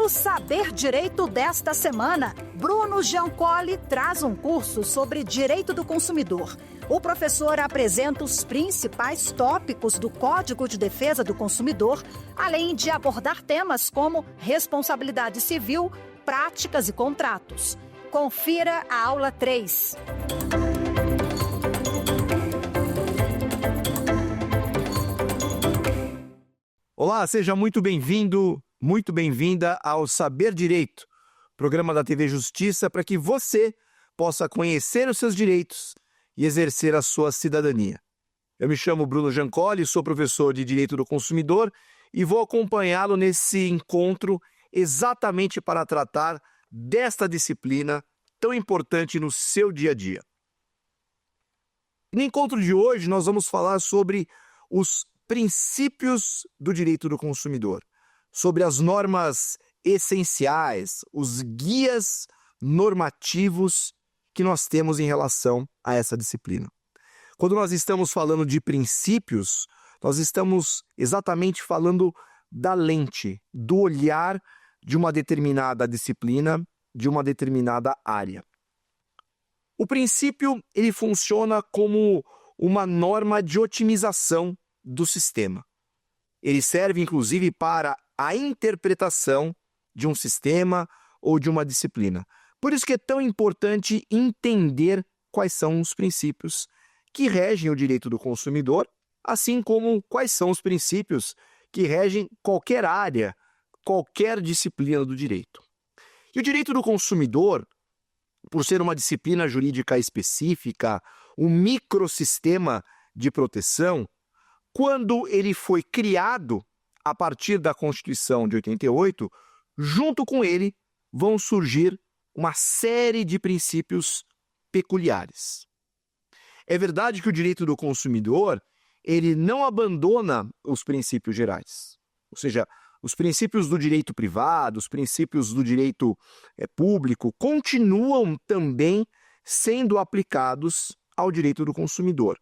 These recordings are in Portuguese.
No Saber Direito desta semana, Bruno Giancoli traz um curso sobre direito do consumidor. O professor apresenta os principais tópicos do Código de Defesa do Consumidor, além de abordar temas como responsabilidade civil, práticas e contratos. Confira a aula 3. Olá, seja muito bem-vindo, muito bem-vinda ao Saber Direito, programa da TV Justiça para que você possa conhecer os seus direitos e exercer a sua cidadania. Eu me chamo Bruno Giancoli, sou professor de Direito do Consumidor e vou acompanhá-lo nesse encontro exatamente para tratar desta disciplina tão importante no seu dia a dia. No encontro de hoje, nós vamos falar sobre os princípios do direito do consumidor, sobre as normas essenciais, os guias normativos que nós temos em relação a essa disciplina. Quando nós estamos falando de princípios, nós estamos exatamente falando da lente, do olhar de uma determinada disciplina, de uma determinada área. O princípio, ele funciona como uma norma de otimização do sistema. Ele serve, inclusive, para a interpretação de um sistema ou de uma disciplina. Por isso que é tão importante entender quais são os princípios que regem o direito do consumidor, assim como quais são os princípios que regem qualquer área, qualquer disciplina do direito. E o direito do consumidor, por ser uma disciplina jurídica específica, um microsistema de proteção, quando ele foi criado a partir da Constituição de 88, junto com ele vão surgir uma série de princípios peculiares. É verdade que o direito do consumidor, ele não abandona os princípios gerais. Ou seja, os princípios do direito privado, os princípios do direito público continuam também sendo aplicados ao direito do consumidor.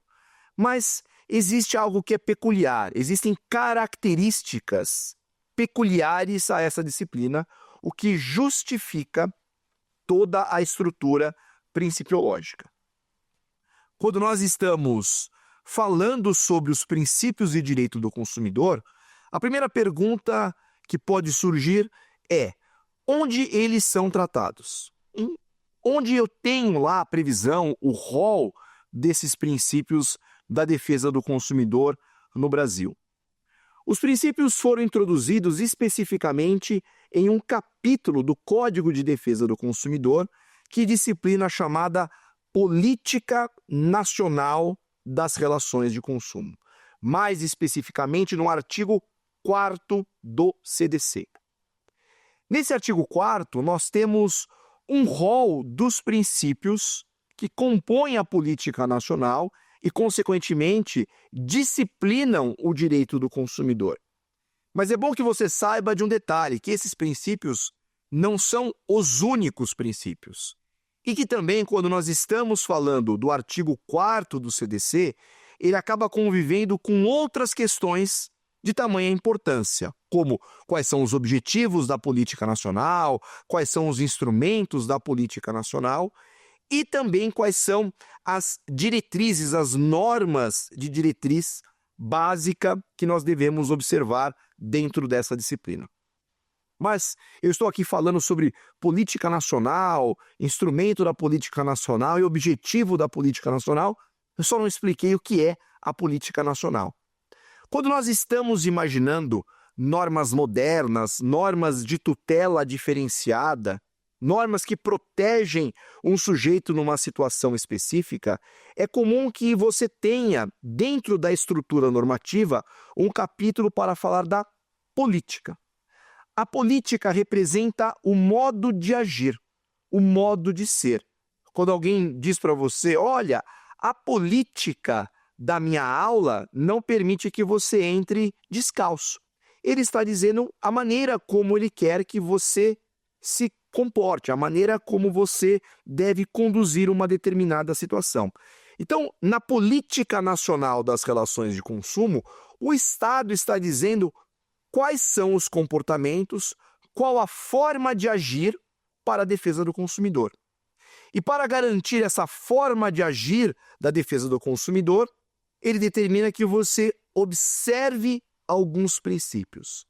Mas existe algo que é peculiar, existem características peculiares a essa disciplina, o que justifica toda a estrutura principiológica. Quando nós estamos falando sobre os princípios de direito do consumidor, a primeira pergunta que pode surgir é: onde eles são tratados? Onde eu tenho lá a previsão, o rol desses princípios da defesa do consumidor no Brasil? Os princípios foram introduzidos especificamente em um capítulo do Código de Defesa do Consumidor, que disciplina a chamada Política Nacional das Relações de Consumo, mais especificamente no artigo 4º do CDC. Nesse artigo 4º, nós temos um rol dos princípios que compõem a política nacional e, consequentemente, disciplinam o direito do consumidor. Mas é bom que você saiba de um detalhe, que esses princípios não são os únicos princípios. E que também, quando nós estamos falando do artigo 4º do CDC, ele acaba convivendo com outras questões de tamanha importância, como quais são os objetivos da política nacional, quais são os instrumentos da política nacional, e também quais são as diretrizes, as normas de diretriz básica que nós devemos observar dentro dessa disciplina. Mas eu estou aqui falando sobre política nacional, instrumento da política nacional e objetivo da política nacional. Eu só não expliquei o que é a política nacional. Quando nós estamos imaginando normas modernas, normas de tutela diferenciada, normas que protegem um sujeito numa situação específica, é comum que você tenha, dentro da estrutura normativa, um capítulo para falar da política. A política representa o modo de agir, o modo de ser. Quando alguém diz para você: olha, a política da minha aula não permite que você entre descalço. Ele está dizendo a maneira como ele quer que você se comporte, a maneira como você deve conduzir uma determinada situação. Então, na política nacional das relações de consumo, o Estado está dizendo quais são os comportamentos, qual a forma de agir para a defesa do consumidor. E para garantir essa forma de agir da defesa do consumidor, ele determina que você observe alguns princípios,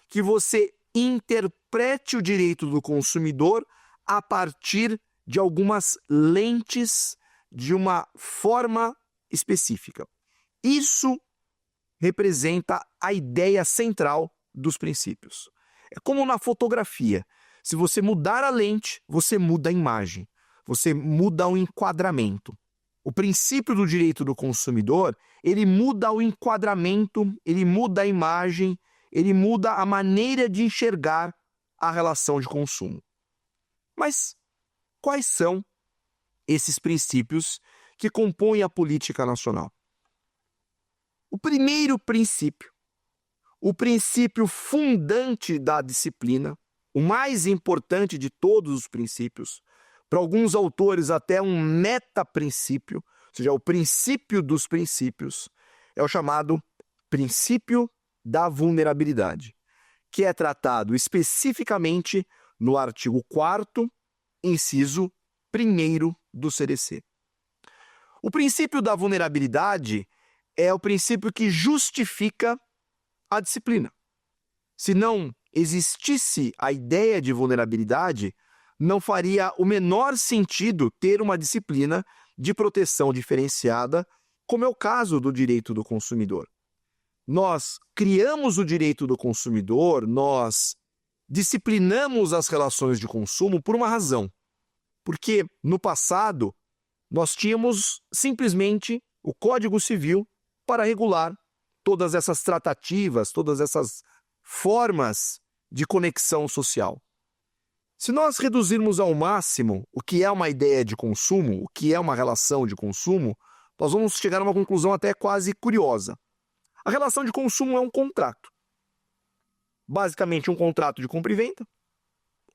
que você interprete o direito do consumidor a partir de algumas lentes de uma forma específica. Isso representa a ideia central dos princípios. É como na fotografia. Se você mudar a lente, você muda a imagem. Você muda o enquadramento. O princípio do direito do consumidor, ele muda o enquadramento, ele muda a imagem, ele muda a maneira de enxergar a relação de consumo. Mas quais são esses princípios que compõem a política nacional? O primeiro princípio, o princípio fundante da disciplina, o mais importante de todos os princípios, para alguns autores até um metaprincípio, ou seja, o princípio dos princípios, é o chamado princípio da vulnerabilidade, que é tratado especificamente no artigo 4º, inciso 1º do CDC. O princípio da vulnerabilidade é o princípio que justifica a disciplina. Se não existisse a ideia de vulnerabilidade, não faria o menor sentido ter uma disciplina de proteção diferenciada, como é o caso do direito do consumidor. Nós criamos o direito do consumidor, nós disciplinamos as relações de consumo por uma razão. Porque no passado nós tínhamos simplesmente o Código Civil para regular todas essas tratativas, todas essas formas de conexão social. Se nós reduzirmos ao máximo o que é uma ideia de consumo, o que é uma relação de consumo, nós vamos chegar a uma conclusão até quase curiosa. A relação de consumo é um contrato. Basicamente um contrato de compra e venda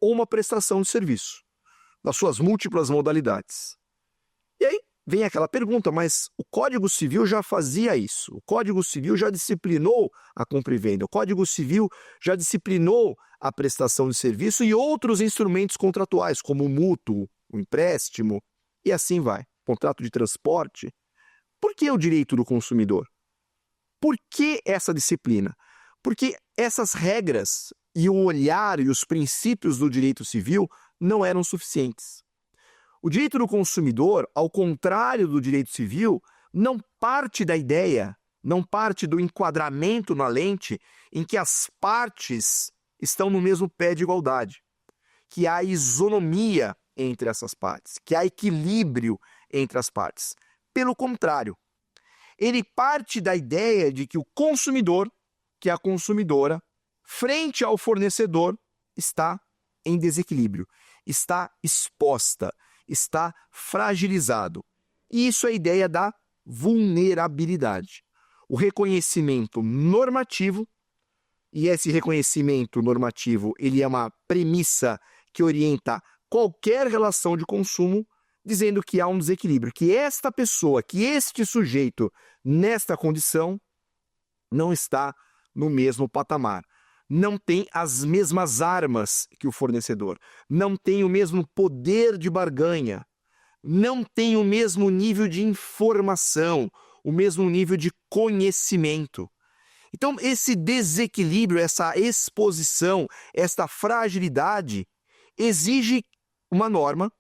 ou uma prestação de serviço, nas suas múltiplas modalidades. E aí vem aquela pergunta, mas o Código Civil já fazia isso, o Código Civil já disciplinou a compra e venda, o Código Civil já disciplinou a prestação de serviço e outros instrumentos contratuais, como o mútuo, o empréstimo, e assim vai, contrato de transporte. Por que o direito do consumidor? Por que essa disciplina? Porque essas regras e o olhar e os princípios do direito civil não eram suficientes. O direito do consumidor, ao contrário do direito civil, não parte da ideia, não parte do enquadramento na lente em que as partes estão no mesmo pé de igualdade, que há isonomia entre essas partes, que há equilíbrio entre as partes. Pelo contrário, ele parte da ideia de que o consumidor, que a consumidora, frente ao fornecedor, está em desequilíbrio, está exposta, está fragilizado. E isso é a ideia da vulnerabilidade. O reconhecimento normativo, e esse reconhecimento normativo ele é uma premissa que orienta qualquer relação de consumo, dizendo que há um desequilíbrio, que esta pessoa, que este sujeito, nesta condição, não está no mesmo patamar. Não tem as mesmas armas que o fornecedor, não tem o mesmo poder de barganha, não tem o mesmo nível de informação, o mesmo nível de conhecimento. Então, esse desequilíbrio, essa exposição, esta fragilidade, exige uma norma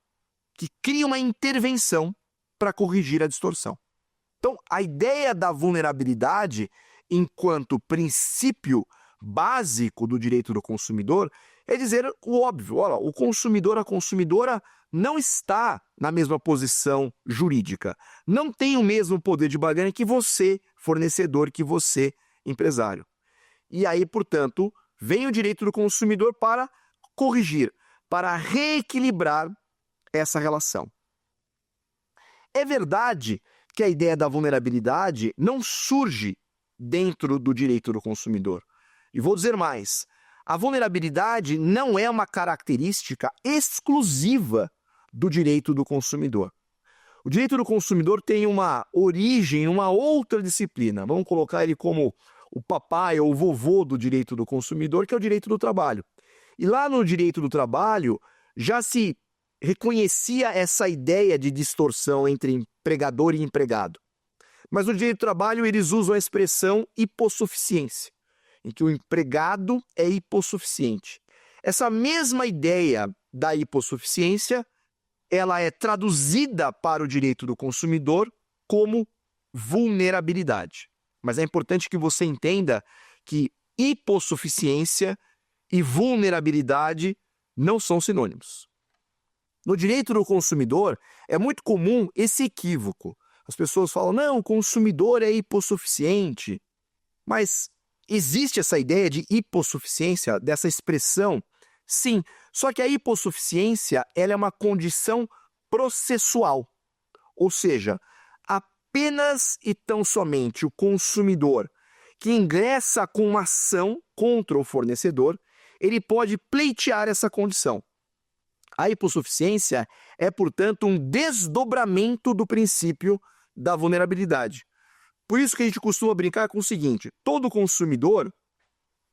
que cria uma intervenção para corrigir a distorção. Então, a ideia da vulnerabilidade, enquanto princípio básico do direito do consumidor, é dizer o óbvio. Olha, o consumidor, a consumidora não está na mesma posição jurídica, não tem o mesmo poder de barganha que você, fornecedor, que você, empresário. E aí, portanto, vem o direito do consumidor para corrigir, para reequilibrar essa relação. É verdade que a ideia da vulnerabilidade não surge dentro do direito do consumidor. E vou dizer mais, a vulnerabilidade não é uma característica exclusiva do direito do consumidor. O direito do consumidor tem uma origem, uma outra disciplina. Vamos colocar ele como o papai ou o vovô do direito do consumidor, que é o direito do trabalho. E lá no direito do trabalho já se reconhecia essa ideia de distorção entre empregador e empregado. Mas no direito do trabalho eles usam a expressão hipossuficiência, em que o empregado é hipossuficiente. Essa mesma ideia da hipossuficiência, ela é traduzida para o direito do consumidor como vulnerabilidade. Mas é importante que você entenda que hipossuficiência e vulnerabilidade não são sinônimos. No direito do consumidor, é muito comum esse equívoco. As pessoas falam, não, o consumidor é hipossuficiente. Mas existe essa ideia de hipossuficiência, dessa expressão? Sim, só que a hipossuficiência ela é uma condição processual. Ou seja, apenas e tão somente o consumidor que ingressa com uma ação contra o fornecedor, ele pode pleitear essa condição. A hipossuficiência é, portanto, um desdobramento do princípio da vulnerabilidade. Por isso que a gente costuma brincar com o seguinte, todo consumidor,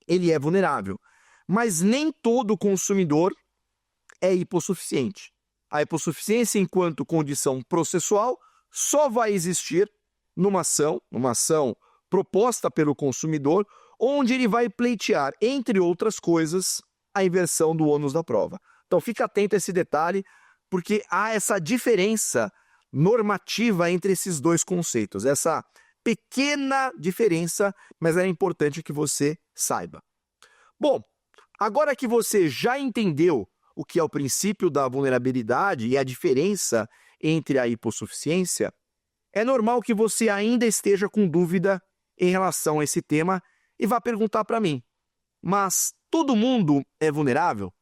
ele é vulnerável, mas nem todo consumidor é hipossuficiente. A hipossuficiência, enquanto condição processual, só vai existir numa ação proposta pelo consumidor, onde ele vai pleitear, entre outras coisas, a inversão do ônus da prova. Então, fica atento a esse detalhe, porque há essa diferença normativa entre esses dois conceitos. Essa pequena diferença, mas é importante que você saiba. Bom, agora que você já entendeu o que é o princípio da vulnerabilidade e a diferença entre a hipossuficiência, é normal que você ainda esteja com dúvida em relação a esse tema e vá perguntar para mim, mas todo mundo é vulnerável?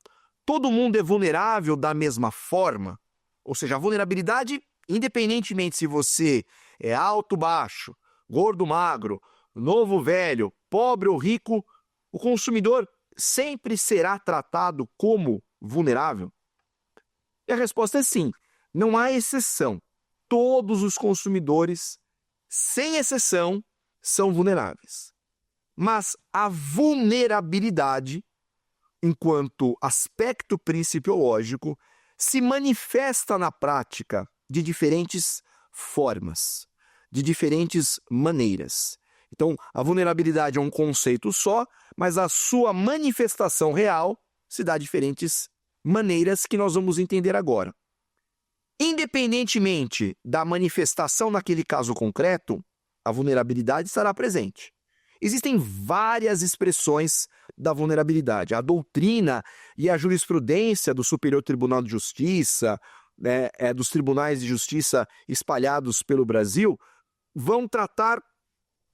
Todo mundo é vulnerável da mesma forma? Ou seja, a vulnerabilidade, independentemente se você é alto, baixo, gordo, magro, novo, velho, pobre ou rico, o consumidor sempre será tratado como vulnerável? E a resposta é sim, não há exceção. Todos os consumidores, sem exceção, são vulneráveis. Mas a vulnerabilidade, enquanto aspecto principiológico, se manifesta na prática de diferentes formas, de diferentes maneiras. Então, a vulnerabilidade é um conceito só, mas a sua manifestação real se dá de diferentes maneiras que nós vamos entender agora. Independentemente da manifestação naquele caso concreto, a vulnerabilidade estará presente. Existem várias expressões da vulnerabilidade. A doutrina e a jurisprudência do Superior Tribunal de Justiça, dos tribunais de justiça espalhados pelo Brasil, vão tratar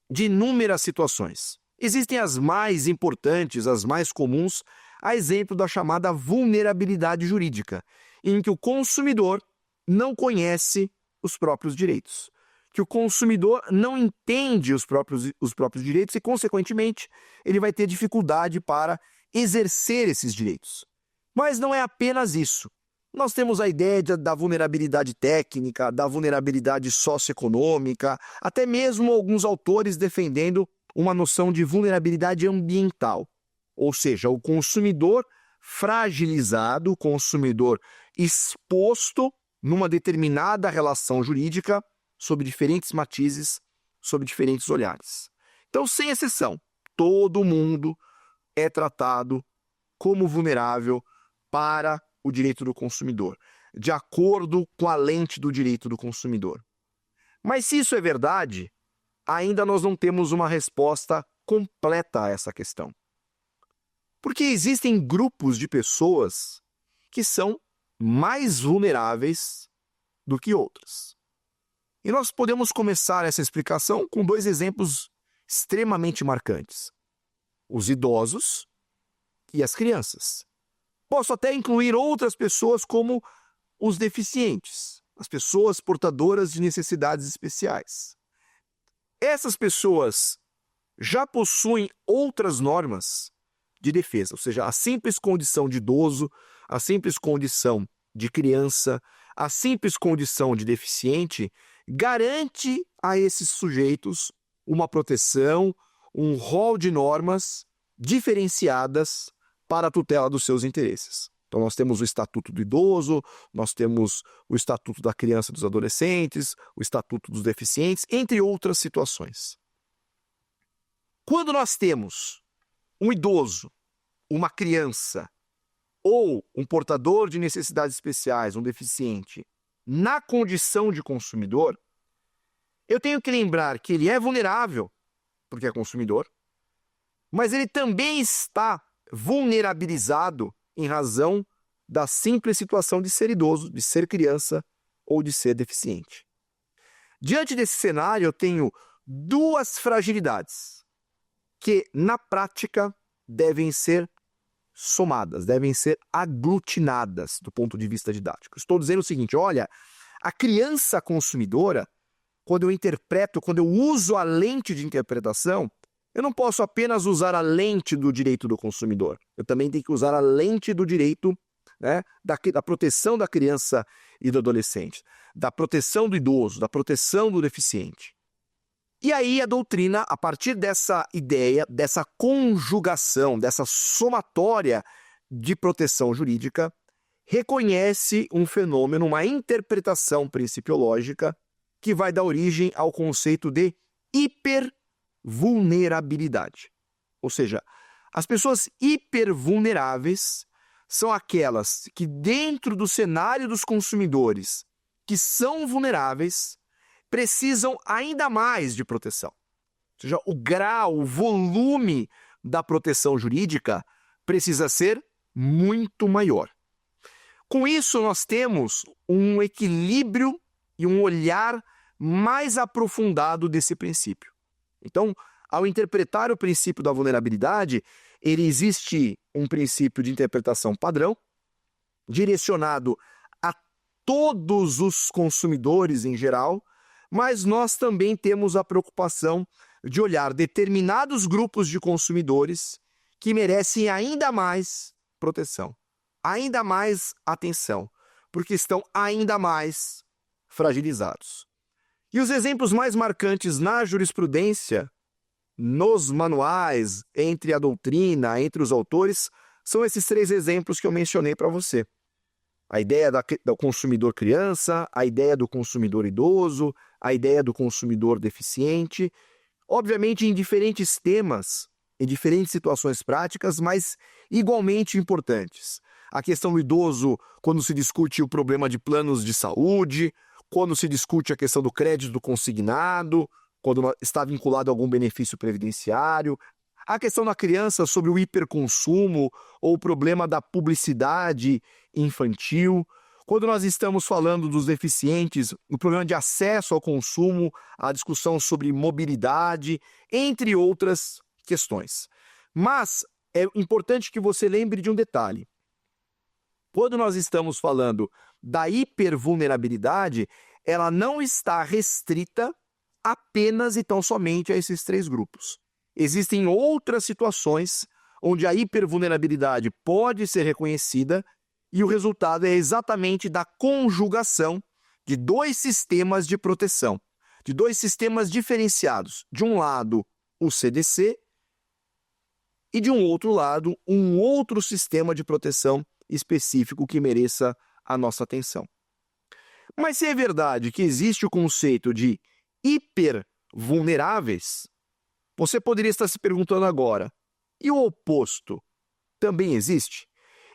de inúmeras situações. Existem as mais importantes, as mais comuns, a exemplo da chamada vulnerabilidade jurídica, em que o consumidor não conhece os próprios direitos, que o consumidor não entende os próprios direitos e, consequentemente, ele vai ter dificuldade para exercer esses direitos. Mas não é apenas isso. Nós temos a ideia da vulnerabilidade técnica, da vulnerabilidade socioeconômica, até mesmo alguns autores defendendo uma noção de vulnerabilidade ambiental. Ou seja, o consumidor fragilizado, o consumidor exposto numa determinada relação jurídica sob diferentes matizes, sob diferentes olhares. Então, sem exceção, todo mundo é tratado como vulnerável para o direito do consumidor, de acordo com a lente do direito do consumidor. Mas se isso é verdade, ainda nós não temos uma resposta completa a essa questão. Porque existem grupos de pessoas que são mais vulneráveis do que outras. E nós podemos começar essa explicação com dois exemplos extremamente marcantes: os idosos e as crianças. Posso até incluir outras pessoas como os deficientes, as pessoas portadoras de necessidades especiais. Essas pessoas já possuem outras normas de defesa, ou seja, a simples condição de idoso, a simples condição de criança, a simples condição de deficiente garante a esses sujeitos uma proteção, um rol de normas diferenciadas para a tutela dos seus interesses. Então, nós temos o Estatuto do Idoso, nós temos o Estatuto da Criança e dos Adolescentes, o Estatuto dos Deficientes, entre outras situações. Quando nós temos um idoso, uma criança ou um portador de necessidades especiais, um deficiente, na condição de consumidor, eu tenho que lembrar que ele é vulnerável, porque é consumidor, mas ele também está vulnerabilizado em razão da simples situação de ser idoso, de ser criança ou de ser deficiente. Diante desse cenário, eu tenho duas fragilidades que, na prática, devem ser somadas, devem ser aglutinadas do ponto de vista didático. Estou dizendo o seguinte, olha, a criança consumidora, quando eu interpreto, quando eu uso a lente de interpretação, eu não posso apenas usar a lente do direito do consumidor. Eu também tenho que usar a lente do direito, né, da proteção da criança e do adolescente, da proteção do idoso, da proteção do deficiente. E aí a doutrina, a partir dessa ideia, dessa conjugação, dessa somatória de proteção jurídica, reconhece um fenômeno, uma interpretação principiológica que vai dar origem ao conceito de hipervulnerabilidade. Ou seja, as pessoas hipervulneráveis são aquelas que, dentro do cenário dos consumidores que são vulneráveis, precisam ainda mais de proteção. Ou seja, o grau, o volume da proteção jurídica precisa ser muito maior. Com isso, nós temos um equilíbrio e um olhar mais aprofundado desse princípio. Então, ao interpretar o princípio da vulnerabilidade, ele existe um princípio de interpretação padrão, direcionado a todos os consumidores em geral, mas nós também temos a preocupação de olhar determinados grupos de consumidores que merecem ainda mais proteção, ainda mais atenção, porque estão ainda mais fragilizados. E os exemplos mais marcantes na jurisprudência, nos manuais, entre a doutrina, entre os autores, são esses três exemplos que eu mencionei para você. A ideia do consumidor criança, a ideia do consumidor idoso, a ideia do consumidor deficiente, obviamente em diferentes temas, em diferentes situações práticas, mas igualmente importantes. A questão do idoso, quando se discute o problema de planos de saúde, quando se discute a questão do crédito consignado, quando está vinculado a algum benefício previdenciário, a questão da criança sobre o hiperconsumo ou o problema da publicidade infantil, quando nós estamos falando dos deficientes, o problema de acesso ao consumo, a discussão sobre mobilidade, entre outras questões. Mas é importante que você lembre de um detalhe. Quando nós estamos falando da hipervulnerabilidade, ela não está restrita apenas e tão somente a esses três grupos. Existem outras situações onde a hipervulnerabilidade pode ser reconhecida e o resultado é exatamente da conjugação de dois sistemas de proteção, de dois sistemas diferenciados. De um lado, o CDC e de um outro lado, um outro sistema de proteção específico que mereça a nossa atenção. Mas se é verdade que existe o conceito de hipervulneráveis, você poderia estar se perguntando agora, e o oposto também existe?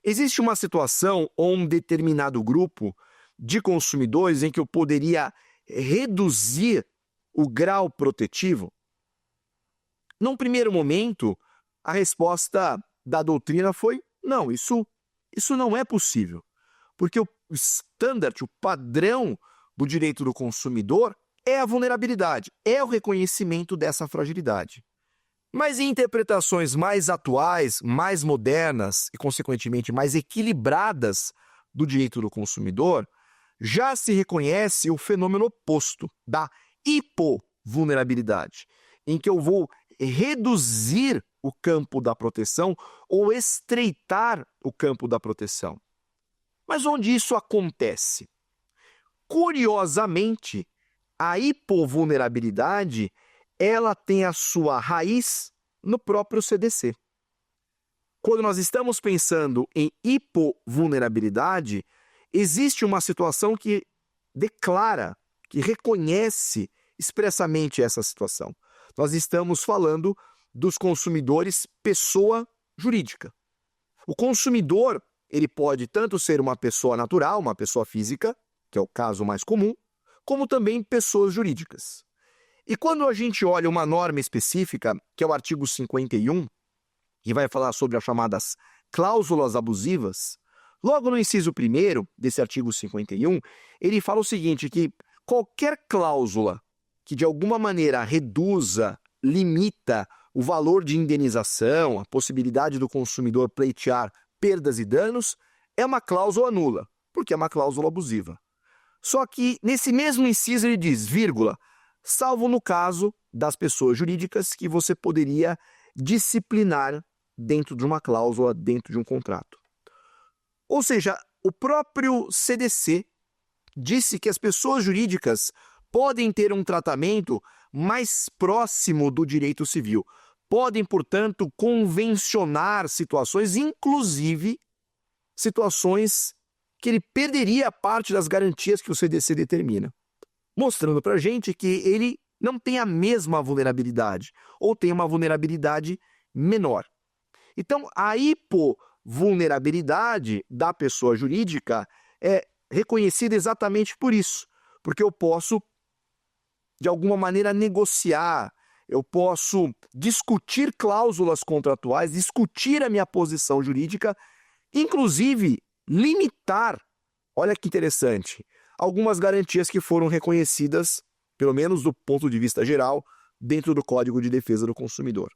Existe uma situação ou um determinado grupo de consumidores em que eu poderia reduzir o grau protetivo? Num primeiro momento, a resposta da doutrina foi não, isso não é possível, porque o standard, o padrão do direito do consumidor é a vulnerabilidade, é o reconhecimento dessa fragilidade. Mas em interpretações mais atuais, mais modernas e, consequentemente, mais equilibradas do direito do consumidor, já se reconhece o fenômeno oposto da hipovulnerabilidade, em que eu vou reduzir o campo da proteção ou estreitar o campo da proteção. Mas onde isso acontece? Curiosamente, a hipovulnerabilidade ela tem a sua raiz no próprio CDC. quando nós estamos pensando em hipovulnerabilidade, existe uma situação que declara, que reconhece expressamente essa situação. Nós estamos falando dos consumidores pessoa jurídica. O consumidor, ele pode tanto ser uma pessoa natural, uma pessoa física, que é o caso mais comum, como também pessoas jurídicas. E quando a gente olha uma norma específica, que é o artigo 51, que vai falar sobre as chamadas cláusulas abusivas, logo no inciso 1º desse artigo 51, ele fala o seguinte, que qualquer cláusula que de alguma maneira reduza, limita o valor de indenização, a possibilidade do consumidor pleitear perdas e danos, é uma cláusula nula, porque é uma cláusula abusiva. Só que nesse mesmo inciso ele diz, vírgula, salvo no caso das pessoas jurídicas que você poderia disciplinar dentro de uma cláusula, dentro de um contrato. Ou seja, o próprio CDC disse que as pessoas jurídicas podem ter um tratamento mais próximo do direito civil. Podem, portanto, convencionar situações, inclusive situações que ele perderia parte das garantias que o CDC determina, mostrando para a gente que ele não tem a mesma vulnerabilidade, ou tem uma vulnerabilidade menor. Então, a hipovulnerabilidade da pessoa jurídica é reconhecida exatamente por isso, porque eu posso, de alguma maneira, negociar, eu posso discutir cláusulas contratuais, discutir a minha posição jurídica, inclusive limitar, olha que interessante, algumas garantias que foram reconhecidas, pelo menos do ponto de vista geral, dentro do Código de Defesa do Consumidor.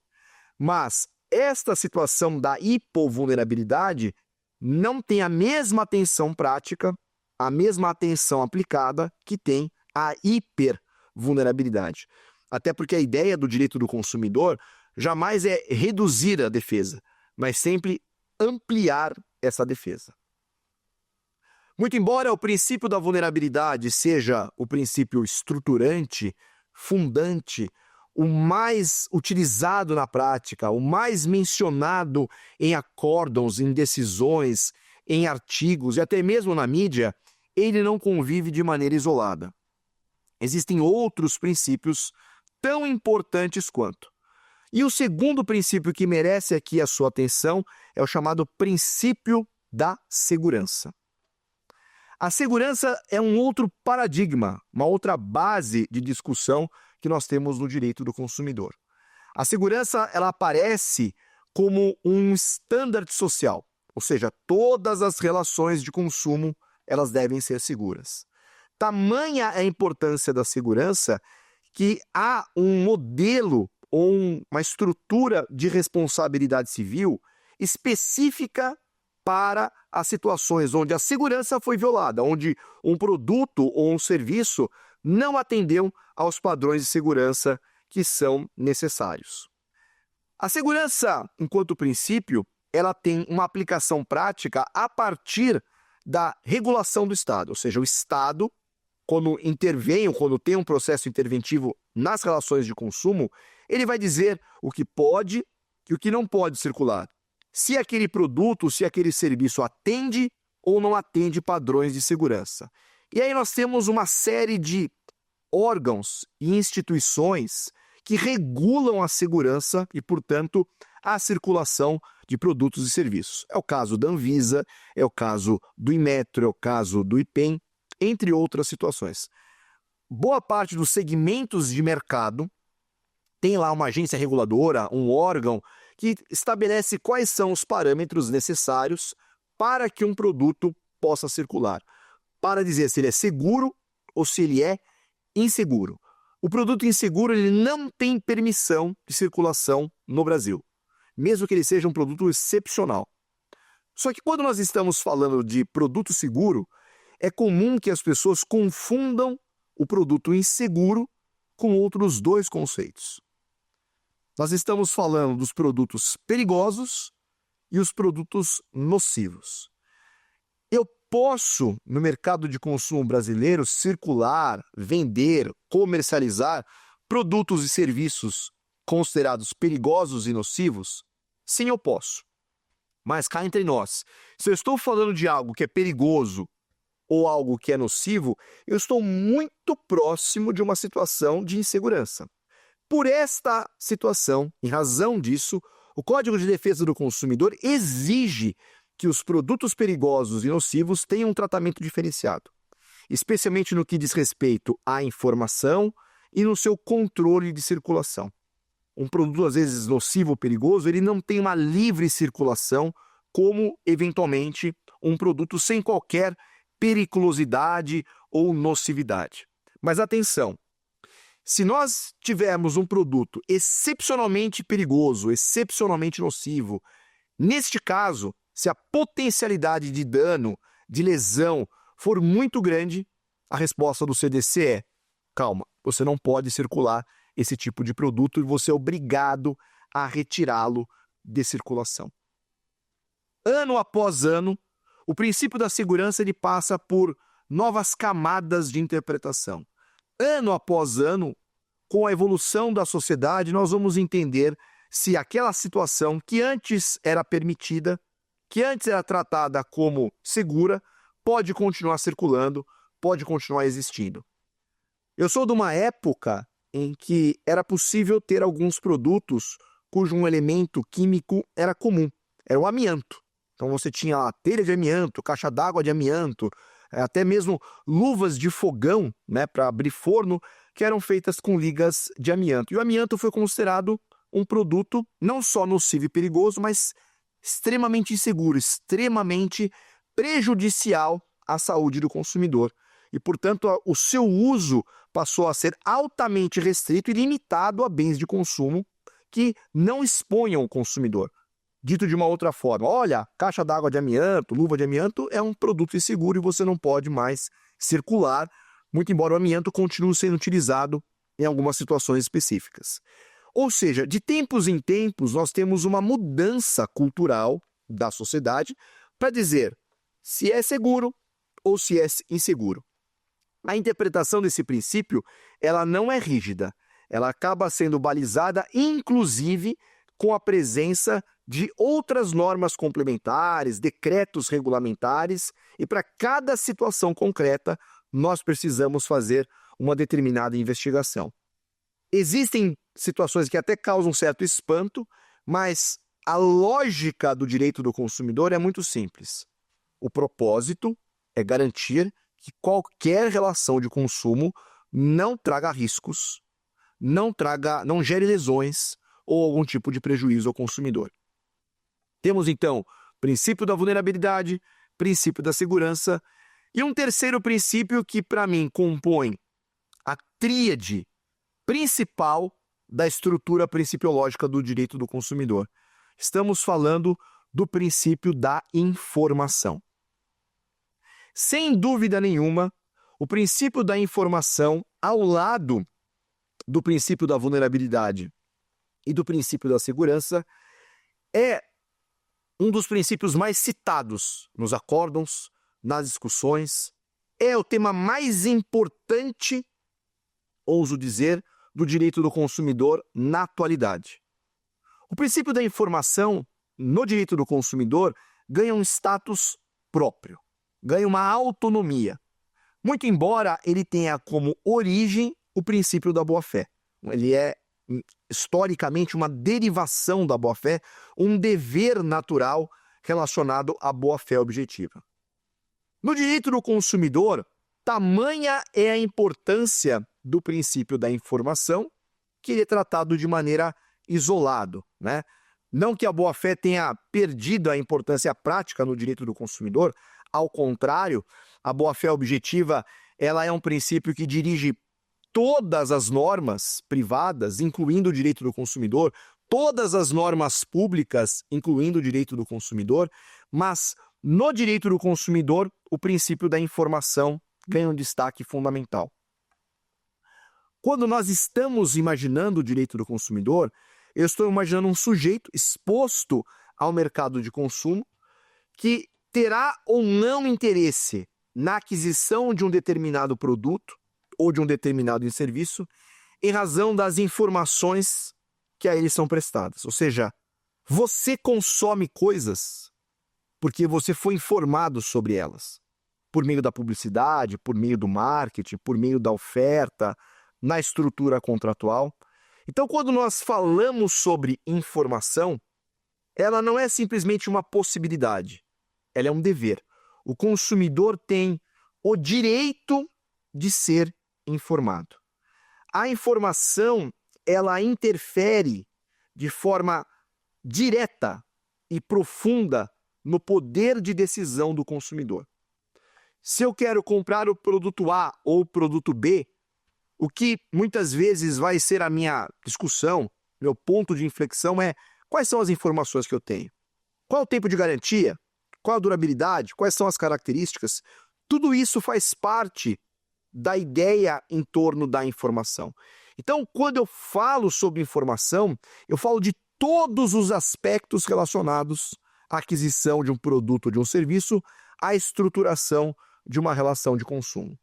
Mas esta situação da hipovulnerabilidade não tem a mesma atenção prática, a mesma atenção aplicada que tem a hipervulnerabilidade. Até porque a ideia do direito do consumidor jamais é reduzir a defesa, mas sempre ampliar essa defesa. Muito embora o princípio da vulnerabilidade seja o princípio estruturante, fundante, o mais utilizado na prática, o mais mencionado em acórdãos, em decisões, em artigos e até mesmo na mídia, ele não convive de maneira isolada. Existem outros princípios tão importantes quanto. E o segundo princípio que merece aqui a sua atenção é o chamado princípio da segurança. A segurança é um outro paradigma, uma outra base de discussão que nós temos no direito do consumidor. A segurança, ela aparece como um standard social, ou seja, todas as relações de consumo, elas devem ser seguras. Tamanha é a importância da segurança que há um modelo ou uma estrutura de responsabilidade civil específica para as situações onde a segurança foi violada, onde um produto ou um serviço não atendeu aos padrões de segurança que são necessários. A segurança, enquanto princípio, ela tem uma aplicação prática a partir da regulação do Estado, ou seja, o Estado, quando intervém ou quando tem um processo interventivo nas relações de consumo, ele vai dizer o que pode e o que não pode circular. Se aquele produto, se aquele serviço atende ou não atende padrões de segurança. E aí nós temos uma série de órgãos e instituições que regulam a segurança e, portanto, a circulação de produtos e serviços. É o caso da Anvisa, é o caso do Inmetro, é o caso do IPEM, entre outras situações. Boa parte dos segmentos de mercado tem lá uma agência reguladora, um órgão que estabelece quais são os parâmetros necessários para que um produto possa circular, para dizer se ele é seguro ou se ele é inseguro. O produto inseguro ele não tem permissão de circulação no Brasil, mesmo que ele seja um produto excepcional. Só que quando nós estamos falando de produto seguro, é comum que as pessoas confundam o produto inseguro com outros dois conceitos. Nós estamos falando dos produtos perigosos e os produtos nocivos. Eu posso, no mercado de consumo brasileiro, circular, vender, comercializar produtos e serviços considerados perigosos e nocivos? Sim, eu posso. Mas cá entre nós, se eu estou falando de algo que é perigoso ou algo que é nocivo, eu estou muito próximo de uma situação de insegurança. Por esta situação, em razão disso, o Código de Defesa do Consumidor exige que os produtos perigosos e nocivos tenham um tratamento diferenciado, especialmente no que diz respeito à informação e no seu controle de circulação. Um produto, às vezes, nocivo ou perigoso, ele não tem uma livre circulação, como, eventualmente, um produto sem qualquer periculosidade ou nocividade. Mas atenção, se nós tivermos um produto excepcionalmente perigoso, excepcionalmente nocivo, neste caso, se a potencialidade de dano, de lesão, for muito grande, a resposta do CDC é: calma, você não pode circular esse tipo de produto e você é obrigado a retirá-lo de circulação. Ano após ano, o princípio da segurança ele passa por novas camadas de interpretação. Ano após ano, com a evolução da sociedade, nós vamos entender se aquela situação que antes era permitida, que antes era tratada como segura, pode continuar circulando, pode continuar existindo. Eu sou de uma época em que era possível ter alguns produtos cujo um elemento químico era comum, era o amianto. Então você tinha a telha de amianto, caixa d'água de amianto, até mesmo luvas de fogão, né, para abrir forno, que eram feitas com ligas de amianto. E o amianto foi considerado um produto não só nocivo e perigoso, mas extremamente inseguro, extremamente prejudicial à saúde do consumidor. E, portanto, o seu uso passou a ser altamente restrito e limitado a bens de consumo que não exponham o consumidor. Dito de uma outra forma, olha, caixa d'água de amianto, luva de amianto é um produto inseguro e você não pode mais circular, muito embora o amianto continue sendo utilizado em algumas situações específicas. Ou seja, de tempos em tempos, nós temos uma mudança cultural da sociedade para dizer se é seguro ou se é inseguro. A interpretação desse princípio, ela não é rígida. Ela acaba sendo balizada, inclusive, com a presença de outras normas complementares, decretos regulamentares, e para cada situação concreta, nós precisamos fazer uma determinada investigação. Existem situações que até causam certo espanto, mas a lógica do direito do consumidor é muito simples. O propósito é garantir que qualquer relação de consumo não traga riscos, não gere lesões ou algum tipo de prejuízo ao consumidor. Temos, então, princípio da vulnerabilidade, princípio da segurança e um terceiro princípio que, para mim, compõe a tríade principal da estrutura principiológica do direito do consumidor. Estamos falando do princípio da informação. Sem dúvida nenhuma, o princípio da informação, ao lado do princípio da vulnerabilidade e do princípio da segurança, é um dos princípios mais citados nos acórdãos, nas discussões, é o tema mais importante, ouso dizer, do direito do consumidor na atualidade. O princípio da informação no direito do consumidor ganha um status próprio, ganha uma autonomia, muito embora ele tenha como origem o princípio da boa-fé. Ele é historicamente uma derivação da boa-fé, um dever natural relacionado à boa-fé objetiva. No direito do consumidor, tamanha é a importância do princípio da informação que ele é tratado de maneira isolado, né? Não que a boa-fé tenha perdido a importância prática no direito do consumidor, ao contrário, a boa-fé objetiva ela é um princípio que dirige todas as normas privadas, incluindo o direito do consumidor, todas as normas públicas, incluindo o direito do consumidor, mas no direito do consumidor, o princípio da informação ganha um destaque fundamental. Quando nós estamos imaginando o direito do consumidor, eu estou imaginando um sujeito exposto ao mercado de consumo que terá ou não interesse na aquisição de um determinado produto ou de um determinado serviço em razão das informações que a ele são prestadas. Ou seja, você consome coisas porque você foi informado sobre elas, por meio da publicidade, por meio do marketing, por meio da oferta, na estrutura contratual. Então, quando nós falamos sobre informação, ela não é simplesmente uma possibilidade, ela é um dever. O consumidor tem o direito de ser informado. A informação, ela interfere de forma direta e profunda no poder de decisão do consumidor. Se eu quero comprar o produto A ou o produto B, o que muitas vezes vai ser a minha discussão, meu ponto de inflexão é quais são as informações que eu tenho? Qual é o tempo de garantia? Qual a durabilidade? Quais são as características? Tudo isso faz parte da ideia em torno da informação. Então, quando eu falo sobre informação, eu falo de todos os aspectos relacionados à aquisição de um produto ou de um serviço, à estruturação de uma relação de consumo.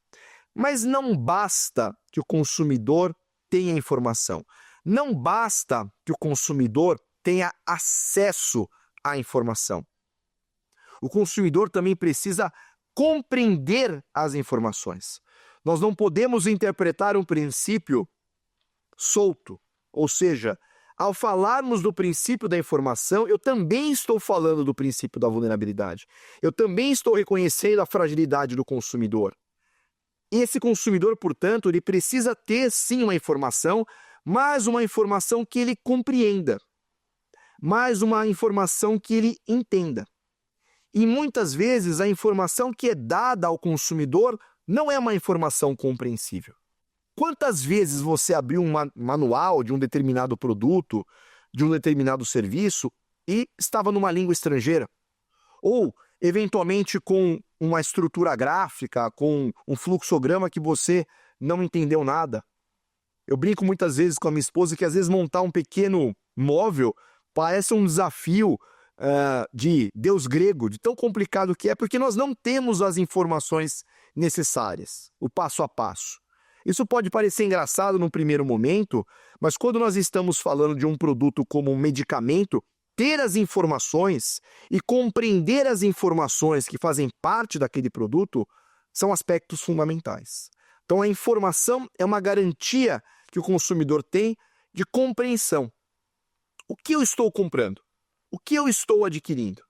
Mas não basta que o consumidor tenha informação. Não basta que o consumidor tenha acesso à informação. O consumidor também precisa compreender as informações. Nós não podemos interpretar um princípio solto, ou seja, ao falarmos do princípio da informação, eu também estou falando do princípio da vulnerabilidade. Eu também estou reconhecendo a fragilidade do consumidor. E esse consumidor, portanto, ele precisa ter sim uma informação, mas uma informação que ele compreenda, mas uma informação que ele entenda. E muitas vezes a informação que é dada ao consumidor não é uma informação compreensível. Quantas vezes você abriu um manual de um determinado produto, de um determinado serviço e estava numa língua estrangeira? Ou, eventualmente, com uma estrutura gráfica, com um fluxograma que você não entendeu nada? Eu brinco muitas vezes com a minha esposa que às vezes montar um pequeno móvel parece um desafio de Deus grego, de tão complicado que é, porque nós não temos as informações necessárias, o passo a passo. Isso pode parecer engraçado num primeiro momento, mas quando nós estamos falando de um produto como um medicamento, ter as informações e compreender as informações que fazem parte daquele produto são aspectos fundamentais. Então a informação é uma garantia que o consumidor tem de compreensão. O que eu estou comprando? O que eu estou adquirindo?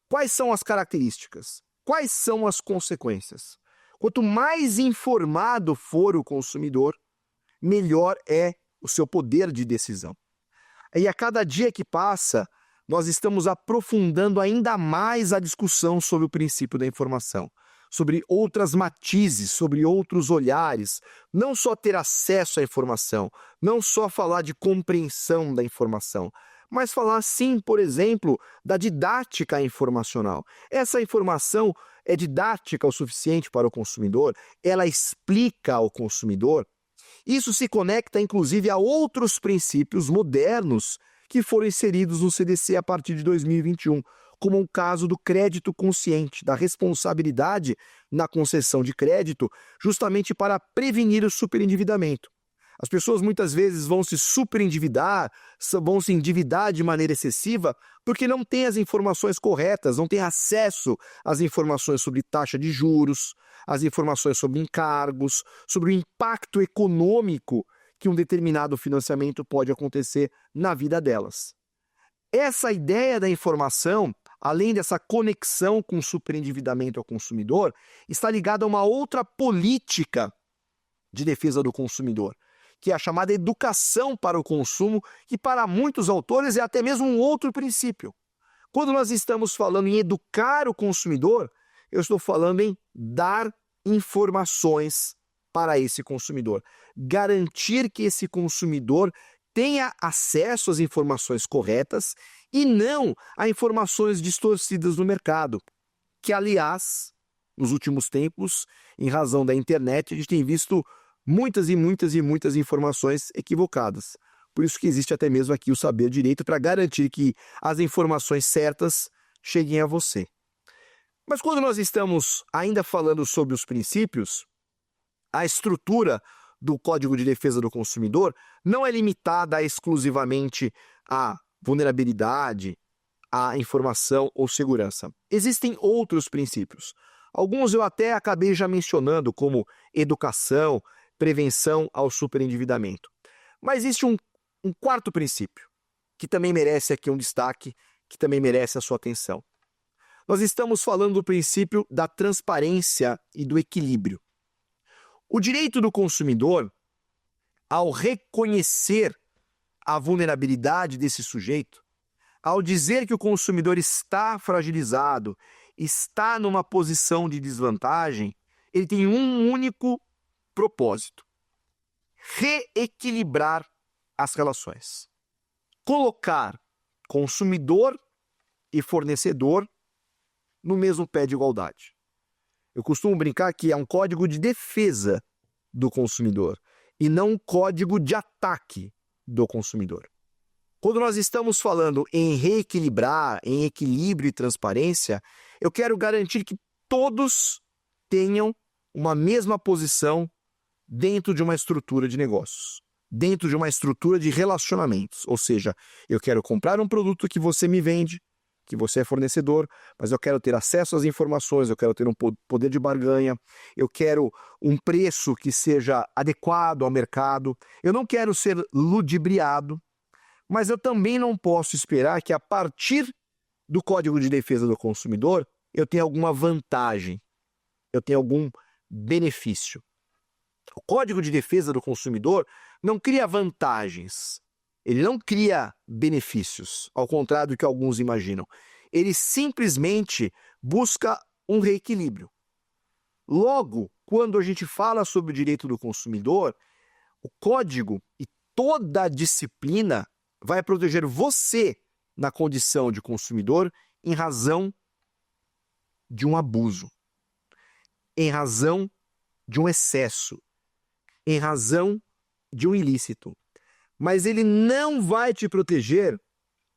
Quais são as características? Quais são as consequências? Quanto mais informado for o consumidor, melhor é o seu poder de decisão. E a cada dia que passa, nós estamos aprofundando ainda mais a discussão sobre o princípio da informação, sobre outras matizes, sobre outros olhares, não só ter acesso à informação, não só falar de compreensão da informação, mas falar sim, por exemplo, da didática informacional. Essa informação é didática o suficiente para o consumidor? Ela explica ao consumidor? Isso se conecta, inclusive, a outros princípios modernos que foram inseridos no CDC a partir de 2021, como o caso do crédito consciente, da responsabilidade na concessão de crédito, justamente para prevenir o superendividamento. As pessoas muitas vezes vão se superendividar, vão se endividar de maneira excessiva porque não têm as informações corretas, não têm acesso às informações sobre taxa de juros, às informações sobre encargos, sobre o impacto econômico que um determinado financiamento pode acontecer na vida delas. Essa ideia da informação, além dessa conexão com o superendividamento ao consumidor, está ligada a uma outra política de defesa do consumidor, que é a chamada educação para o consumo, que para muitos autores é até mesmo um outro princípio. Quando nós estamos falando em educar o consumidor, eu estou falando em dar informações para esse consumidor. Garantir que esse consumidor tenha acesso às informações corretas e não a informações distorcidas no mercado, que, aliás, nos últimos tempos, em razão da internet, a gente tem visto muitas informações equivocadas. Por isso que existe até mesmo aqui o Saber Direito para garantir que as informações certas cheguem a você. Mas quando nós estamos ainda falando sobre os princípios, a estrutura do Código de Defesa do Consumidor não é limitada exclusivamente à vulnerabilidade, à informação ou segurança. Existem outros princípios. Alguns eu até acabei já mencionando, como educação, prevenção ao superendividamento. Mas existe um quarto princípio, que também merece aqui um destaque, que também merece a sua atenção. Nós estamos falando do princípio da transparência e do equilíbrio. O direito do consumidor, ao reconhecer a vulnerabilidade desse sujeito, ao dizer que o consumidor está fragilizado, está numa posição de desvantagem, ele tem um único propósito: reequilibrar as relações. Colocar consumidor e fornecedor no mesmo pé de igualdade. Eu costumo brincar que é um código de defesa do consumidor e não um código de ataque do consumidor. Quando nós estamos falando em reequilibrar, em equilíbrio e transparência, eu quero garantir que todos tenham uma mesma posição dentro de uma estrutura de negócios, dentro de uma estrutura de relacionamentos. Ou seja, eu quero comprar um produto que você me vende, que você é fornecedor, mas eu quero ter acesso às informações, eu quero ter um poder de barganha, eu quero um preço que seja adequado ao mercado, eu não quero ser ludibriado, mas eu também não posso esperar que a partir do Código de Defesa do Consumidor eu tenha alguma vantagem, eu tenha algum benefício. O Código de Defesa do Consumidor não cria vantagens, ele não cria benefícios, ao contrário do que alguns imaginam. Ele simplesmente busca um reequilíbrio. Logo, quando a gente fala sobre o direito do consumidor, o código e toda a disciplina vai proteger você na condição de consumidor em razão de um abuso, em razão de um excesso, em razão de um ilícito. Mas ele não vai te proteger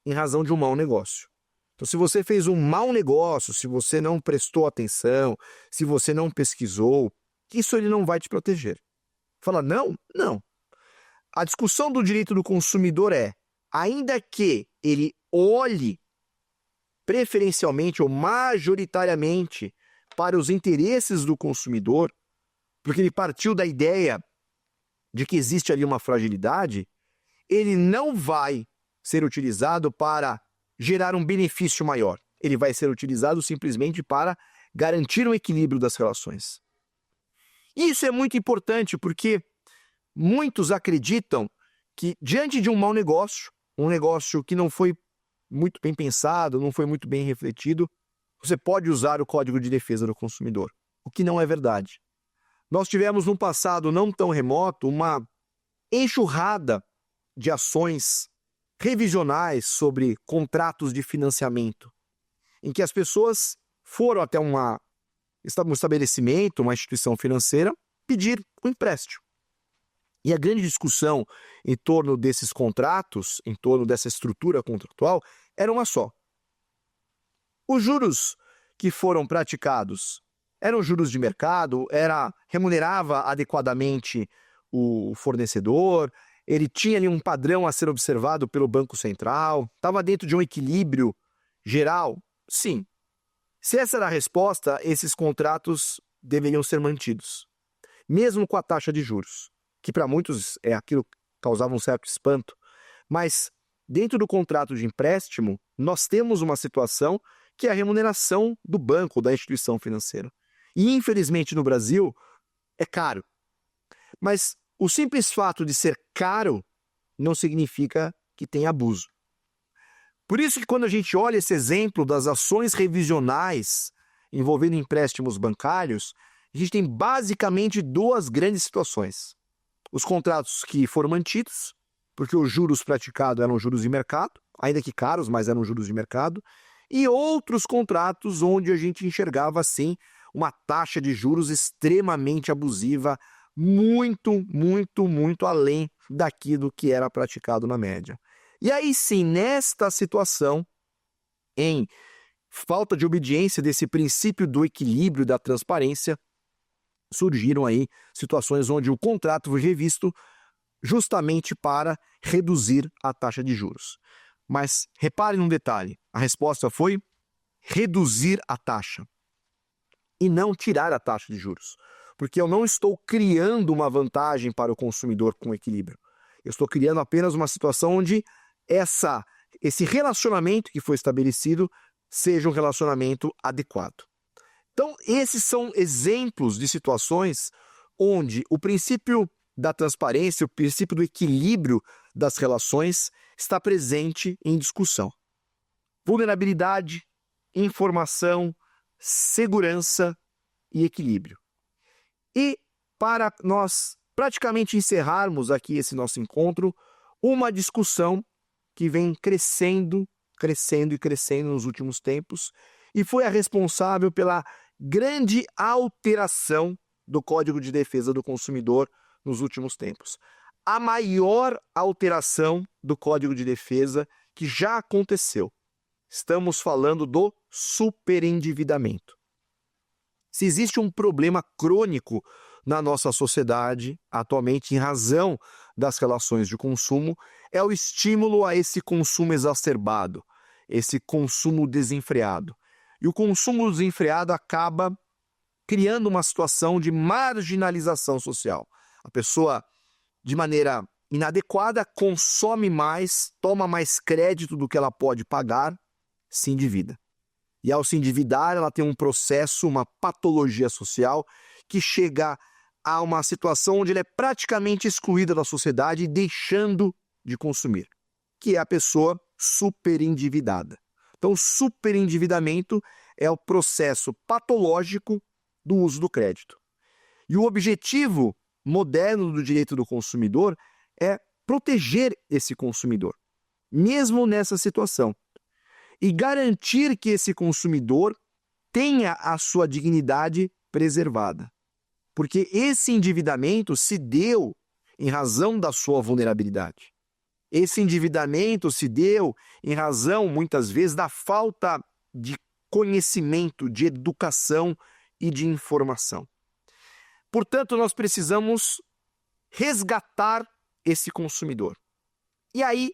em razão de um mau negócio. Então, se você fez um mau negócio, se você não prestou atenção, se você não pesquisou, isso ele não vai te proteger. Fala, não? Não. A discussão do direito do consumidor é, ainda que ele olhe preferencialmente ou majoritariamente para os interesses do consumidor, porque ele partiu da ideia de que existe ali uma fragilidade, ele não vai ser utilizado para gerar um benefício maior. Ele vai ser utilizado simplesmente para garantir um equilíbrio das relações. E isso é muito importante porque muitos acreditam que diante de um mau negócio, um negócio que não foi muito bem pensado, não foi muito bem refletido, você pode usar o Código de Defesa do Consumidor, o que não é verdade. Nós tivemos no passado não tão remoto uma enxurrada de ações revisionais sobre contratos de financiamento, em que as pessoas foram até um estabelecimento, uma instituição financeira, pedir um empréstimo. E a grande discussão em torno desses contratos, em torno dessa estrutura contratual, era uma só. Os juros que foram praticados eram juros de mercado, remunerava adequadamente o fornecedor, ele tinha ali um padrão a ser observado pelo Banco Central, estava dentro de um equilíbrio geral? Sim. Se essa era a resposta, esses contratos deveriam ser mantidos, mesmo com a taxa de juros, que para muitos é aquilo que causava um certo espanto. Mas dentro do contrato de empréstimo, nós temos uma situação que é a remuneração do banco, da instituição financeira. E infelizmente no Brasil é caro. Mas o simples fato de ser caro não significa que tem abuso. Por isso que quando a gente olha esse exemplo das ações revisionais envolvendo empréstimos bancários, a gente tem basicamente duas grandes situações. Os contratos que foram mantidos, porque os juros praticados eram juros de mercado, ainda que caros, mas eram juros de mercado, e outros contratos onde a gente enxergava, sim, uma taxa de juros extremamente abusiva, muito, muito, muito além daquilo que era praticado na média. E aí sim, nesta situação, em falta de obediência desse princípio do equilíbrio da transparência, surgiram aí situações onde o contrato foi revisto justamente para reduzir a taxa de juros. Mas repare num detalhe, a resposta foi reduzir a taxa e não tirar a taxa de juros. Porque eu não estou criando uma vantagem para o consumidor com equilíbrio. Eu estou criando apenas uma situação onde esse relacionamento que foi estabelecido seja um relacionamento adequado. Então, esses são exemplos de situações onde o princípio da transparência, o princípio do equilíbrio das relações está presente em discussão. Vulnerabilidade, informação, segurança e equilíbrio. E para nós praticamente encerrarmos aqui esse nosso encontro, uma discussão que vem crescendo nos últimos tempos e foi a responsável pela grande alteração do Código de Defesa do Consumidor nos últimos tempos. A maior alteração do Código de Defesa que já aconteceu. Estamos falando do superendividamento. Se existe um problema crônico na nossa sociedade, atualmente, em razão das relações de consumo, é o estímulo a esse consumo exacerbado, esse consumo desenfreado. E o consumo desenfreado acaba criando uma situação de marginalização social. A pessoa, de maneira inadequada, consome mais, toma mais crédito do que ela pode pagar, se endivida. E ao se endividar, ela tem um processo, uma patologia social que chega a uma situação onde ela é praticamente excluída da sociedade, deixando de consumir, que é a pessoa superendividada. Então, o superendividamento é o processo patológico do uso do crédito. E o objetivo moderno do direito do consumidor é proteger esse consumidor, mesmo nessa situação, e garantir que esse consumidor tenha a sua dignidade preservada. Porque esse endividamento se deu em razão da sua vulnerabilidade. Esse endividamento se deu em razão, muitas vezes, da falta de conhecimento, de educação e de informação. Portanto, nós precisamos resgatar esse consumidor. E aí,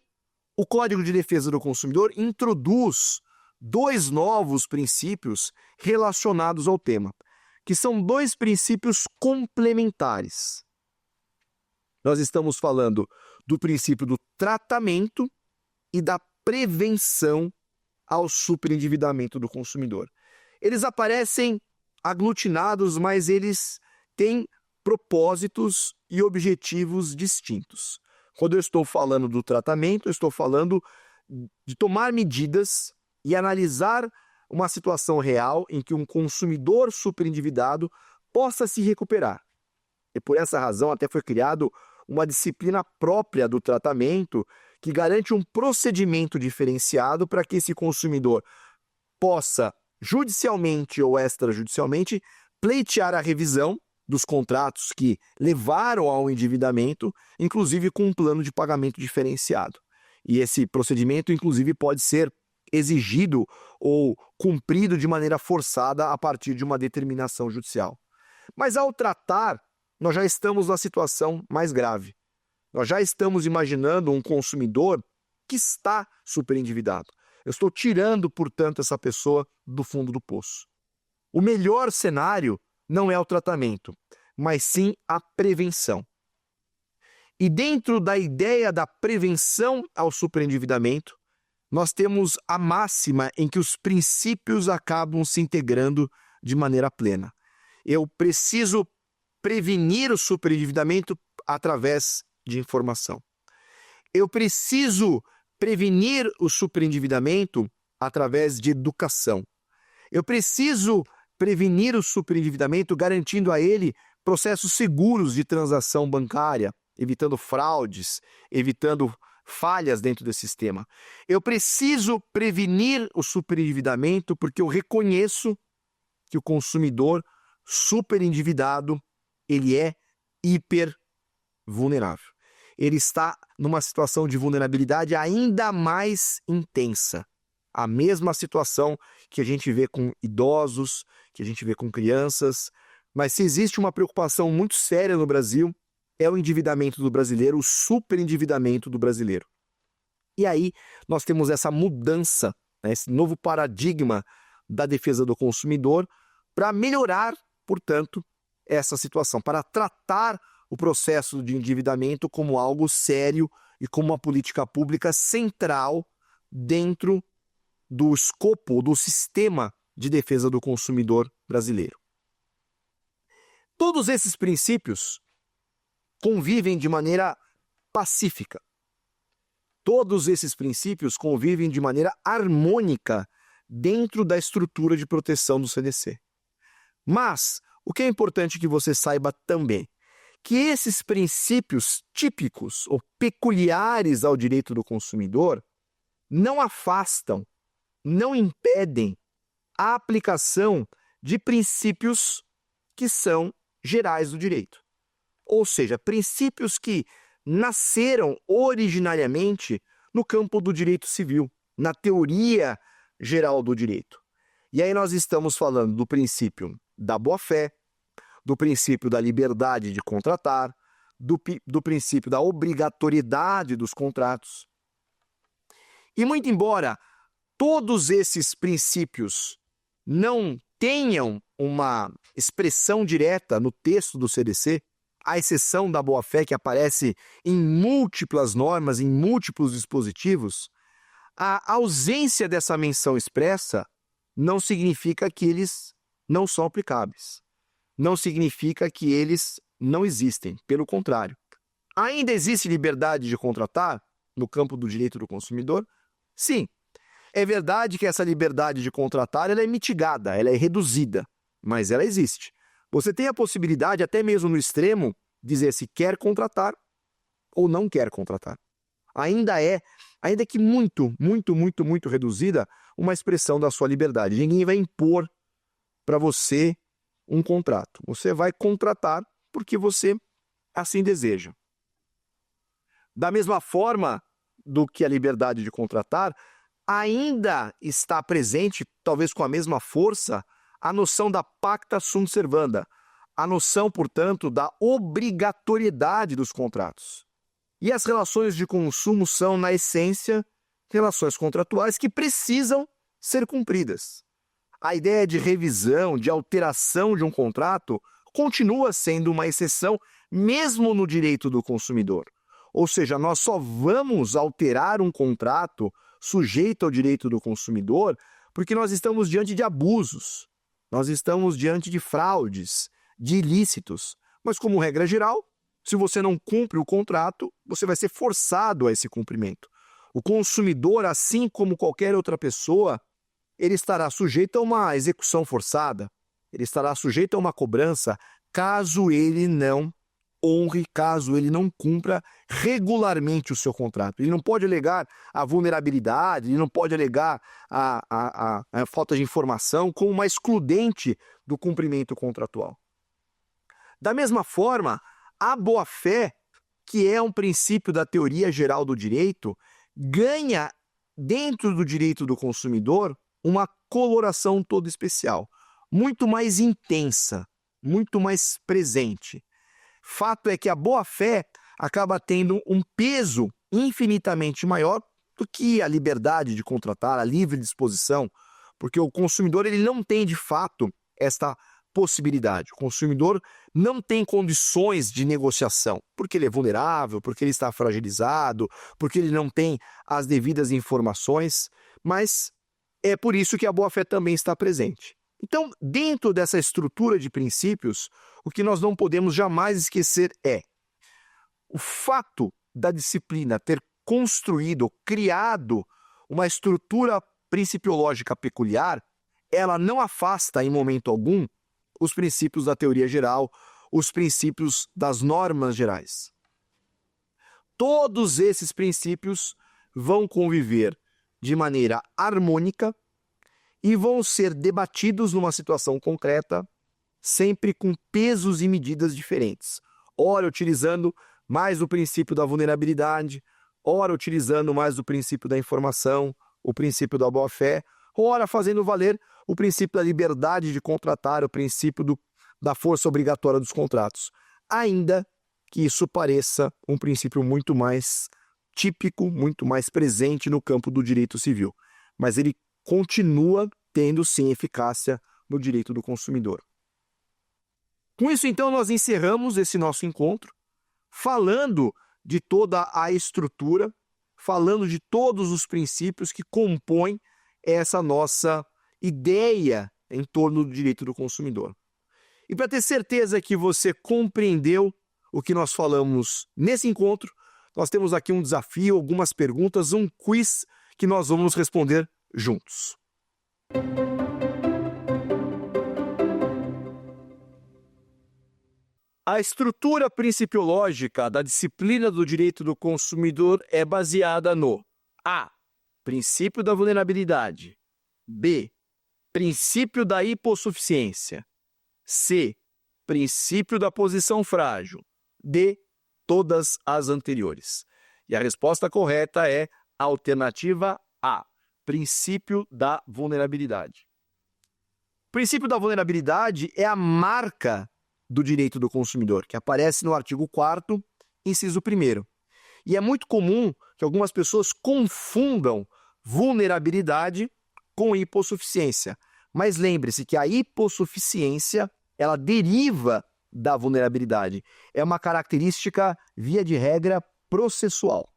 o Código de Defesa do Consumidor introduz 2 novos princípios relacionados ao tema, que são 2 princípios complementares. Nós estamos falando do princípio do tratamento e da prevenção ao superendividamento do consumidor. Eles aparecem aglutinados, mas eles têm propósitos e objetivos distintos. Quando eu estou falando do tratamento, eu estou falando de tomar medidas e analisar uma situação real em que um consumidor superendividado possa se recuperar. E por essa razão até foi criado uma disciplina própria do tratamento que garante um procedimento diferenciado para que esse consumidor possa, judicialmente ou extrajudicialmente, pleitear a revisão dos contratos que levaram ao endividamento, inclusive com um plano de pagamento diferenciado. E esse procedimento, inclusive, pode ser exigido ou cumprido de maneira forçada a partir de uma determinação judicial. Mas ao tratar, nós já estamos na situação mais grave. Nós já estamos imaginando um consumidor que está superendividado. Eu estou tirando, portanto, essa pessoa do fundo do poço. O melhor cenário não é o tratamento, mas sim a prevenção. E dentro da ideia da prevenção ao superendividamento, nós temos a máxima em que os princípios acabam se integrando de maneira plena. Eu preciso prevenir o superendividamento através de informação. Eu preciso prevenir o superendividamento através de educação. Eu preciso prevenir o superendividamento garantindo a ele processos seguros de transação bancária, evitando fraudes, evitando falhas dentro do sistema. Eu preciso prevenir o superendividamento porque eu reconheço que o consumidor superendividado, ele é hiper vulnerável. Ele está numa situação de vulnerabilidade ainda mais intensa. A mesma situação que a gente vê com idosos, que a gente vê com crianças. Mas se existe uma preocupação muito séria no Brasil, é o endividamento do brasileiro, o superendividamento do brasileiro. E aí nós temos essa mudança, né, esse novo paradigma da defesa do consumidor para melhorar, portanto, essa situação, para tratar o processo de endividamento como algo sério e como uma política pública central dentro do escopo, do sistema de defesa do consumidor brasileiro. Todos esses princípios convivem de maneira pacífica. Todos esses princípios convivem de maneira harmônica dentro da estrutura de proteção do CDC. Mas o que é importante que você saiba também, que esses princípios típicos ou peculiares ao direito do consumidor não afastam, não impedem a aplicação de princípios que são gerais do direito. Ou seja, princípios que nasceram originariamente no campo do direito civil, na teoria geral do direito. E aí nós estamos falando do princípio da boa-fé, do princípio da liberdade de contratar, do princípio da obrigatoriedade dos contratos. E muito embora todos esses princípios não tenham uma expressão direta no texto do CDC, à exceção da boa-fé que aparece em múltiplas normas, em múltiplos dispositivos, a ausência dessa menção expressa não significa que eles não são aplicáveis. Não significa que eles não existem. Pelo contrário. Ainda existe liberdade de contratar no campo do direito do consumidor? Sim. É verdade que essa liberdade de contratar ela é mitigada, ela é reduzida, mas ela existe. Você tem a possibilidade, até mesmo no extremo, dizer se quer contratar ou não quer contratar. Ainda que muito reduzida, uma expressão da sua liberdade. Ninguém vai impor para você um contrato. Você vai contratar porque você assim deseja. Da mesma forma do que a liberdade de contratar, ainda está presente, talvez com a mesma força, a noção da pacta sunt servanda, a noção, portanto, da obrigatoriedade dos contratos. E as relações de consumo são, na essência, relações contratuais que precisam ser cumpridas. A ideia de revisão, de alteração de um contrato, continua sendo uma exceção, mesmo no direito do consumidor. Ou seja, nós só vamos alterar um contrato sujeito ao direito do consumidor porque nós estamos diante de abusos, nós estamos diante de fraudes, de ilícitos. Mas, como regra geral, se você não cumpre o contrato, você vai ser forçado a esse cumprimento. O consumidor, assim como qualquer outra pessoa, ele estará sujeito a uma execução forçada, ele estará sujeito a uma cobrança, caso ele não honre, caso ele não cumpra regularmente o seu contrato. Ele não pode alegar a vulnerabilidade, ele não pode alegar a falta de informação como uma excludente do cumprimento contratual. Da mesma forma, a boa-fé, que é um princípio da teoria geral do direito, ganha, dentro do direito do consumidor, uma coloração toda especial, muito mais intensa, muito mais presente. Fato é que a boa-fé acaba tendo um peso infinitamente maior do que a liberdade de contratar, a livre disposição, porque o consumidor ele não tem, de fato, esta possibilidade. O consumidor não tem condições de negociação, porque ele é vulnerável, porque ele está fragilizado, porque ele não tem as devidas informações, mas é por isso que a boa-fé também está presente. Então, dentro dessa estrutura de princípios, o que nós não podemos jamais esquecer é o fato da disciplina ter construído, criado uma estrutura principiológica peculiar, ela não afasta em momento algum os princípios da teoria geral, os princípios das normas gerais. Todos esses princípios vão conviver de maneira harmônica e vão ser debatidos numa situação concreta, sempre com pesos e medidas diferentes. Ora utilizando mais o princípio da vulnerabilidade, ora utilizando mais o princípio da informação, o princípio da boa-fé, ora fazendo valer o princípio da liberdade de contratar, o princípio da força obrigatória dos contratos. Ainda que isso pareça um princípio muito mais típico, muito mais presente no campo do direito civil. Mas ele continua tendo, sim, eficácia no direito do consumidor. Com isso, então, nós encerramos esse nosso encontro, falando de toda a estrutura, falando de todos os princípios que compõem essa nossa ideia em torno do direito do consumidor. E para ter certeza que você compreendeu o que nós falamos nesse encontro, nós temos aqui um desafio, algumas perguntas, um quiz que nós vamos responder juntos. A estrutura principiológica da disciplina do direito do consumidor é baseada no A. Princípio da vulnerabilidade. B. Princípio da hipossuficiência. C. Princípio da posição frágil. D. Todas as anteriores. E a resposta correta é a alternativa A. Princípio da vulnerabilidade. O princípio da vulnerabilidade é a marca do direito do consumidor, que aparece no artigo 4º, inciso 1º. E é muito comum que algumas pessoas confundam vulnerabilidade com hipossuficiência. Mas lembre-se que a hipossuficiência, ela deriva da vulnerabilidade. É uma característica, via de regra, processual.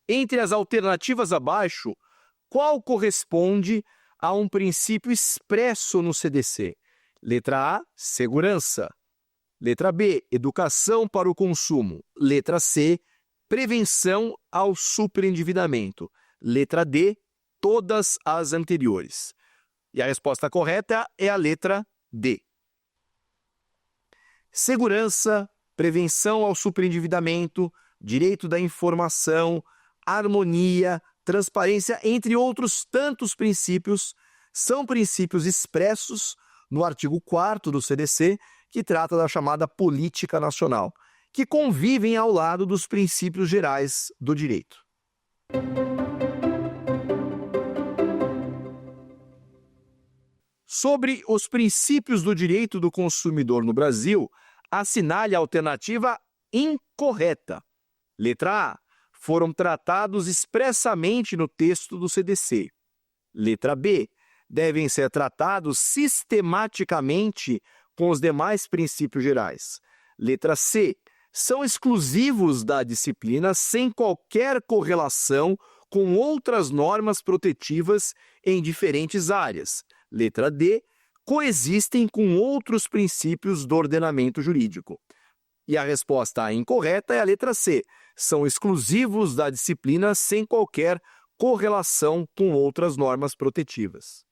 Entre as alternativas abaixo, qual corresponde a um princípio expresso no CDC? Letra A, segurança. Letra B, educação para o consumo. Letra C, prevenção ao superendividamento. Letra D, todas as anteriores. E a resposta correta é a letra D. Segurança, prevenção ao superendividamento, direito da informação, harmonia, transparência, entre outros tantos princípios, são princípios expressos no artigo 4º do CDC, que trata da chamada política nacional, que convivem ao lado dos princípios gerais do direito. Sobre os princípios do direito do consumidor no Brasil, assinale a alternativa incorreta. Letra A. Foram tratados expressamente no texto do CDC. Letra B. Devem ser tratados sistematicamente com os demais princípios gerais. Letra C. São exclusivos da disciplina sem qualquer correlação com outras normas protetivas em diferentes áreas. Letra D. Coexistem com outros princípios do ordenamento jurídico. E a resposta incorreta é a letra C. São exclusivos da disciplina sem qualquer correlação com outras normas protetivas.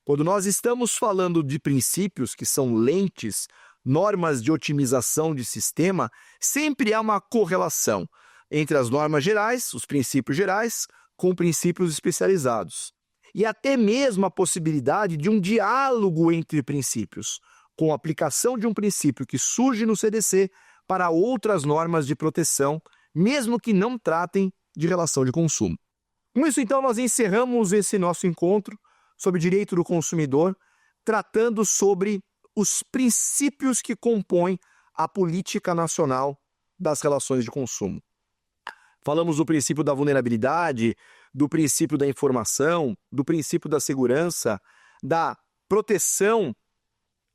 Quando nós estamos falando de princípios que são lentes, normas de otimização de sistema, sempre há uma correlação entre as normas gerais, os princípios gerais, com princípios especializados. E até mesmo a possibilidade de um diálogo entre princípios, com a aplicação de um princípio que surge no CDC para outras normas de proteção, mesmo que não tratem de relação de consumo. Com isso, então, nós encerramos esse nosso encontro sobre direito do consumidor, tratando sobre os princípios que compõem a política nacional das relações de consumo. Falamos do princípio da vulnerabilidade, do princípio da informação, do princípio da segurança, da proteção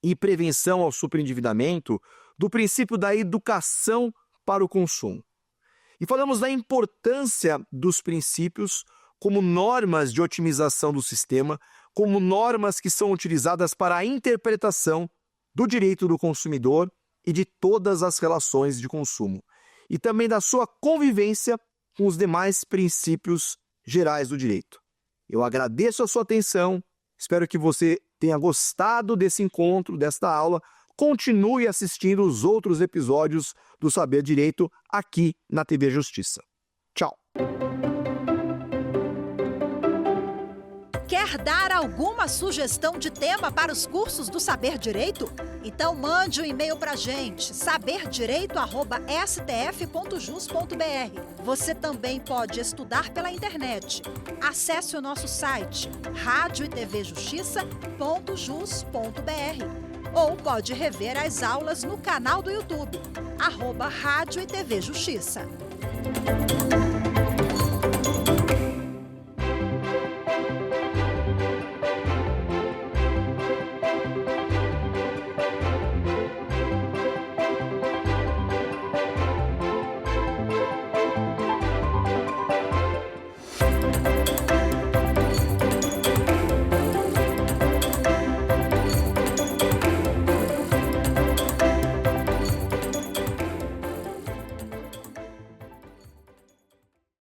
e prevenção ao superendividamento, do princípio da educação para o consumo. E falamos da importância dos princípios como normas de otimização do sistema, como normas que são utilizadas para a interpretação do direito do consumidor e de todas as relações de consumo, e também da sua convivência com os demais princípios gerais do direito. Eu agradeço a sua atenção, espero que você tenha gostado desse encontro, desta aula. Continue assistindo os outros episódios do Saber Direito aqui na TV Justiça. Tchau! Quer dar alguma sugestão de tema para os cursos do Saber Direito? Então mande um e-mail para a gente, saberdireito@stf.jus.br. Você também pode estudar pela internet. Acesse o nosso site radioetvjustiça.jus.br. ou pode rever as aulas no canal do YouTube, @Rádio e TV Justiça.